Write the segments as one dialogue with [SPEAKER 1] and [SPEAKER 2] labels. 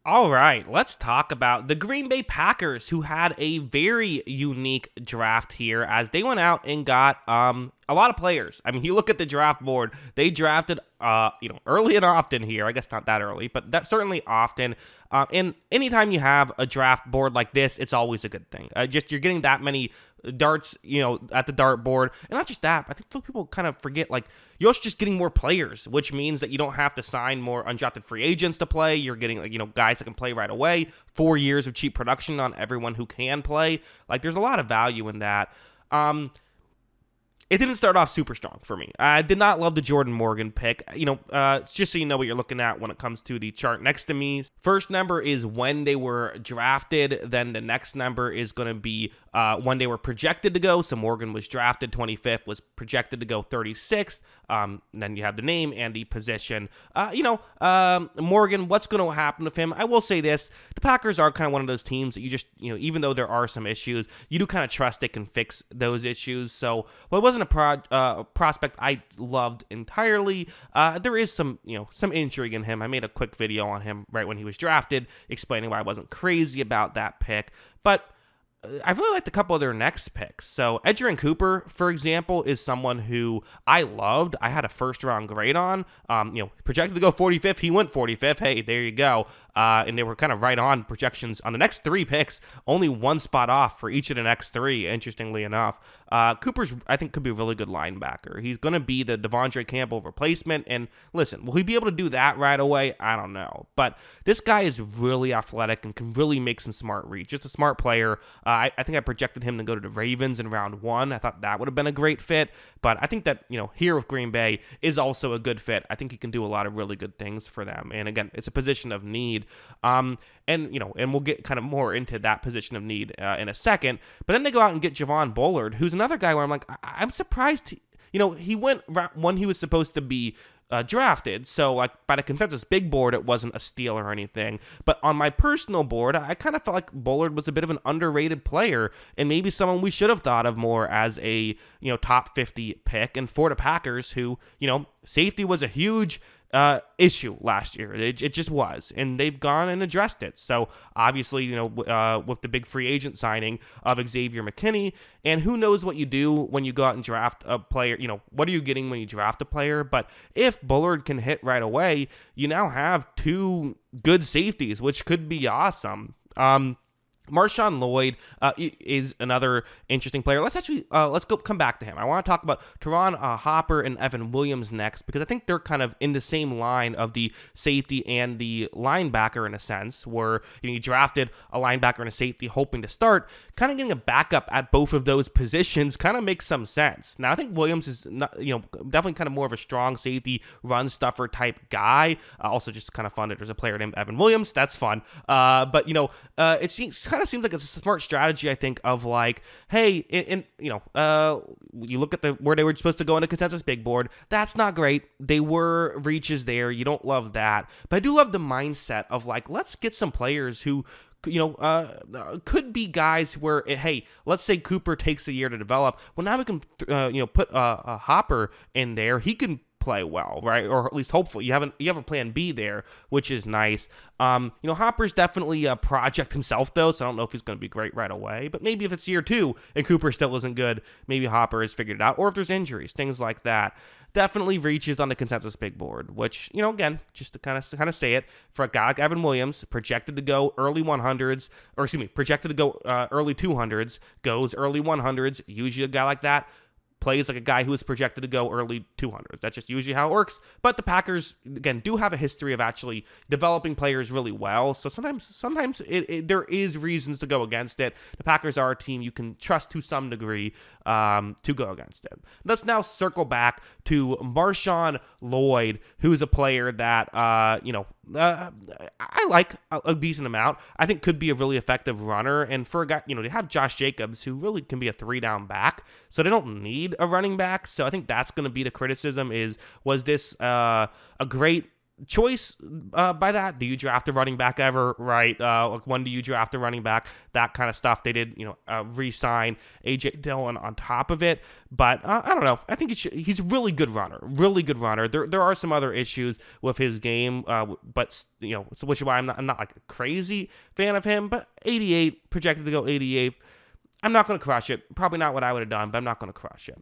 [SPEAKER 1] All right, let's talk about the Green Bay Packers, who had a very unique draft here as they went out and got a lot of players. I mean, you look at the draft board; they drafted early and often here. I guess not that early, but that certainly often. And anytime you have a draft board like this, it's always a good thing. Just you're getting that many darts, at the dart board, and not just that. I think people kind of forget you're also just getting more players, which means that you don't have to sign more undrafted free agents to play. You're getting guys that can play right away. 4 years of cheap production on everyone who can play. There's a lot of value in that. It didn't start off super strong for me. I did not love the Jordan Morgan pick. Just so you know what you're looking at when it comes to the chart next to me. First number is when they were drafted. Then the next number is going to be when they were projected to go. So Morgan was drafted 25th, was projected to go 36th. Then you have the name and the position. Morgan, what's going to happen with him? I will say this. The Packers are kind of one of those teams that you just, even though there are some issues, you do kind of trust they can fix those issues. So, it wasn't a prospect I loved entirely. There is some intrigue in him. I made a quick video on him right when he was drafted, explaining why I wasn't crazy about that pick. But I really liked a couple of their next picks. So Edgerrin Cooper, for example, is someone who I loved. I had a first-round grade on. Projected to go 45th. He went 45th. Hey, there you go. And they were kind of right on projections on the next 3 picks. Only 1 spot off for each of the next 3, interestingly enough. Cooper's, I think, could be a really good linebacker. He's going to be the Devondre Campbell replacement. And listen, will he be able to do that right away? I don't know. But this guy is really athletic and can really make some smart reads. Just a smart player. I think I projected him to go to the Ravens in round 1. I thought that would have been a great fit. But I think that, here with Green Bay is also a good fit. I think he can do a lot of really good things for them. And again, it's a position of need. And we'll get kind of more into that position of need in a second. But then they go out and get Javon Bullard, who's another guy where I'm like, I'm surprised. He went when he was supposed to be drafted. So, by the consensus big board, it wasn't a steal or anything. But on my personal board, I kind of felt like Bullard was a bit of an underrated player and maybe someone we should have thought of more as a, top 50 pick. And for the Packers, who, safety was a huge issue last year. It just was, and they've gone and addressed it. So obviously, with the big free agent signing of Xavier McKinney, and who knows what you do when you go out and draft a player. What are you getting when you draft a player? But if Bullard can hit right away, you now have 2 good safeties, which could be awesome. Marshawn Lloyd is another interesting player. Let's come back to him. I want to talk about Teron Hopper and Evan Williams next, because I think they're kind of in the same line of the safety and the linebacker in a sense, where you drafted a linebacker and a safety hoping to start. Kind of getting a backup at both of those positions kind of makes some sense. Now I think Williams is not, definitely kind of more of a strong safety, run stuffer type guy. Also just kind of fun that there's a player named Evan Williams. That's fun. But it kind of seems like it's a smart strategy, I think, of hey, you look at where they were supposed to go in the consensus big board. That's not great. They were reaches there. You don't love that. But I do love the mindset of let's get some players who could be guys where, hey, let's say Cooper takes a year to develop. Well, now we can, put a Hopper in there. He can play well, right? Or at least hopefully you have a plan B there, which is nice. Hopper's definitely a project himself though, so I don't know if he's going to be great right away, but maybe if it's year 2 and Cooper still isn't good, maybe Hopper has figured it out, or if there's injuries, things like that. Definitely reaches on the consensus big board, which, again, just to kind of say it, for a guy like Evan Williams, projected to go early 100s, projected to go early 200s, goes early 100s, usually a guy like that plays like a guy who is projected to go early 200s. That's just usually how it works. But the Packers, again, do have a history of actually developing players really well. So sometimes there is reasons to go against it. The Packers are a team you can trust to some degree to go against it. Let's now circle back to Marshawn Lloyd, who's a player that, I like a decent amount. I think could be a really effective runner. And for a guy, they have Josh Jacobs, who really can be a 3-down back. So they don't need a running back. So I think that's going to be the criticism was this a great choice by that. Do you draft a running back ever, right? Like when do you draft a running back? That kind of stuff. They did, re-sign A.J. Dillon on top of it. But I don't know. I think he's a really good runner. Really good runner. There are some other issues with his game, but, so which is why I'm not like a crazy fan of him. But 88, projected to go 88th. I'm not going to crush it. Probably not what I would have done, but I'm not going to crush it.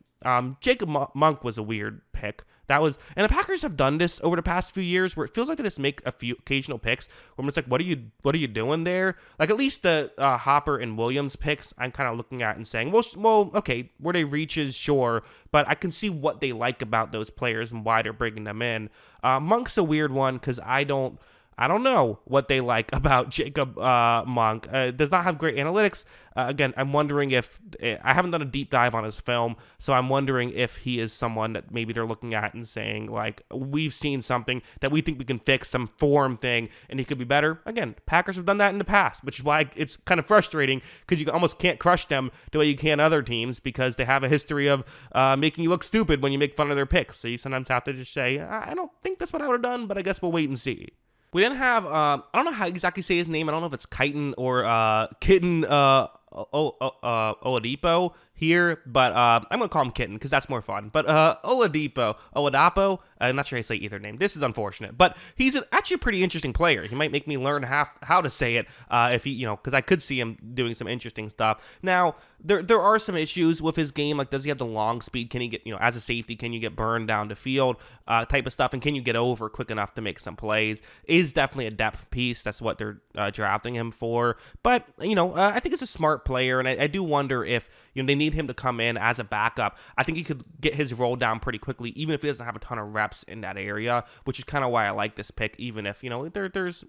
[SPEAKER 1] Jacob Monk was a weird pick. And the Packers have done this over the past few years where it feels like they just make a few occasional picks where I'm just like, what are you doing there? Like at least the Hopper and Williams picks, I'm kind of looking at and saying, well, okay, were they reaches? Sure, but I can see what they like about those players and why they're bringing them in. Monk's a weird one because I don't know what they like about Jacob Monk. Does not have great analytics. Again, I'm wondering if I haven't done a deep dive on his film, so I'm wondering if he is someone that maybe they're looking at and saying, like, we've seen something that we think we can fix, some form thing, and he could be better. Again, Packers have done that in the past, which is why it's kind of frustrating because you almost can't crush them the way you can other teams because they have a history of making you look stupid when you make fun of their picks. So you sometimes have to just say, I don't think that's what I would have done, but I guess we'll wait and see. We then have, I don't know how exactly say his name. I don't know if it's Chitin or Kitten Oladipo here, but I'm going to call him Kitten because that's more fun. But Oladapo, I'm not sure how to say either name. This is unfortunate, but he's actually a pretty interesting player. He might make me learn how to say it if he, because I could see him doing some interesting stuff. Now, there are some issues with his game. Like, does he have the long speed? Can he get, as a safety, can you get burned down the field type of stuff? And can you get over quick enough to make some plays? Is definitely a depth piece. That's what they're drafting him for. But, I think it's a smart player, and I do wonder if, they need him to come in as a backup. I think he could get his role down pretty quickly, even if he doesn't have a ton of reps in that area, which is kind of why I like this pick, even if, there's,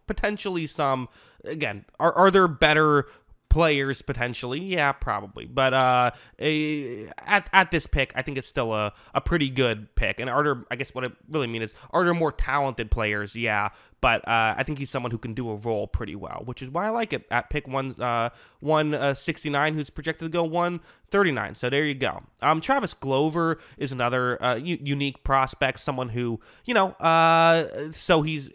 [SPEAKER 1] potentially some, again, are there better players potentially? Yeah, probably. But at this pick, I think it's still a pretty good pick. And are there, I guess what I really mean is, are there more talented players? Yeah. But I think he's someone who can do a role pretty well, which is why I like it at pick 169, who's projected to go 139. So there you go. Travis Glover is another unique prospect, someone who, so he's,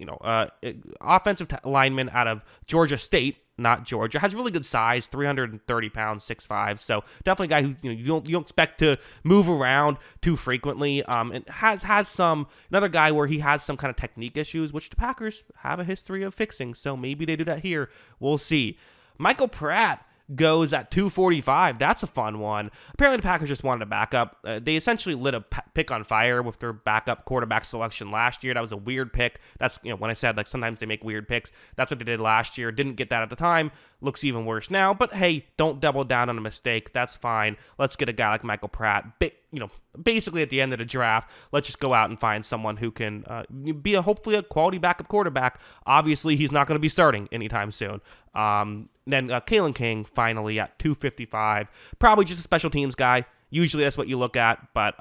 [SPEAKER 1] offensive lineman out of Georgia State. Not Georgia, has really good size, 330 pounds, 6'5", so definitely a guy who you don't expect to move around too frequently. And has another guy where he has some kind of technique issues, which the Packers have a history of fixing. So maybe they do that here. We'll see. Michael Pratt goes at 245. That's a fun one. Apparently the Packers just wanted a backup. They essentially lit a pick on fire with their backup quarterback selection last year. That was a weird pick. That's, when I said, like, sometimes they make weird picks. That's what they did last year. Didn't get that at the time. Looks even worse now. But hey, don't double down on a mistake. That's fine. Let's get a guy like Michael Pratt. Basically at the end of the draft, let's just go out and find someone who can be hopefully a quality backup quarterback. Obviously, he's not going to be starting anytime soon. Then Kalen King finally at 255. Probably just a special teams guy. Usually that's what you look at, but,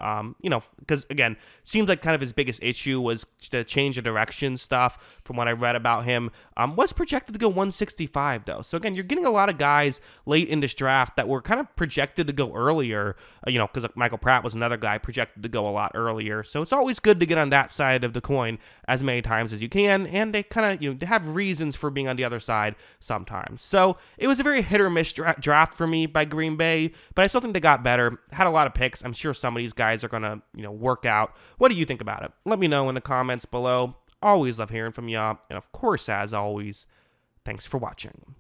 [SPEAKER 1] because, again, seems like kind of his biggest issue was the change of direction stuff from what I read about him. Was projected to go 165, though. So, again, you're getting a lot of guys late in this draft that were kind of projected to go earlier, because Michael Pratt was another guy projected to go a lot earlier. So it's always good to get on that side of the coin as many times as you can, and they kind of, they have reasons for being on the other side sometimes. So it was a very hit-or-miss draft for me by Green Bay, but I still think they got better. Had a lot of picks. I'm sure some of these guys are going to, work out. What do you think about it? Let me know in the comments below. Always love hearing from y'all. And of course, as always, thanks for watching.